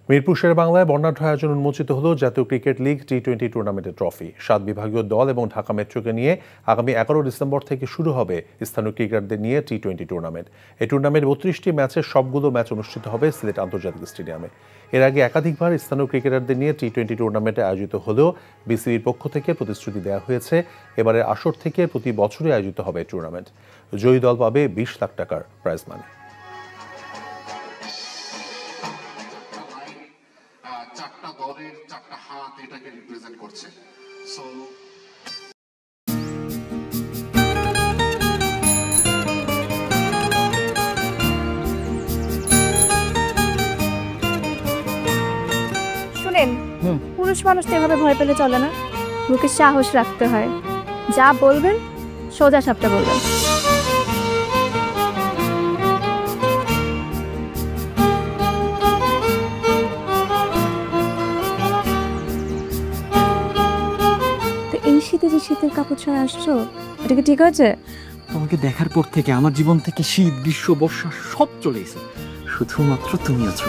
মিরপুর শেরেবাংলায় বর্ণাঢ্য আয়োজন উন্মোচিত হলো জাতীয় ক্রিকেট লিগ টি-20 টুর্নামেন্টের ট্রফি। 7 বিভাগীয় দল এবং ঢাকা মেট্রোকে নিয়ে আগামী 11 ডিসেম্বর থেকে শুরু হবে স্থানীয় ক্রিকেটারদের নিয়ে টি-20 টুর্নামেন্ট। এই টুর্নামেন্ট 32টি ম্যাচের সবগুলো ম্যাচ অনুষ্ঠিত হবে সিলেট আন্তর্জাতিক স্টেডিয়ামে। এর আগে একাধিকবার স্থানীয় ক্রিকেটারদের নিয়ে টি-20 টুর্নামেন্টে আয়োজিত হলেও বিসিবির পক্ষ থেকে প্রতিশ্রুতি দেওয়া হয়েছে এবারের আসর থেকে প্রতি বছরই আয়োজিত হবে টুর্নামেন্ট। জয়ী দল পাবে 20 লাখ টাকার প্রাইজ মানি। চারটা দলের চারটা হাত এটাকে রিপ্রেজেন্ট করছে। শুনেন, পুরুষ মানুষ তো এভাবে ভয় পেলে চলে না, মুখে সাহস রাখতে হয়। যা বলবেন সোজা সাপটা বলবেন। এই শীতে যে শীতের কাপড় ছাড়া আসছো, এটা কি ঠিক আছে? তোমাকে দেখার পর থেকে আমার জীবন থেকে শীত, গ্রীষ্ম, বর্ষা সব চলে গেছে, শুধুমাত্র তুমি আছো।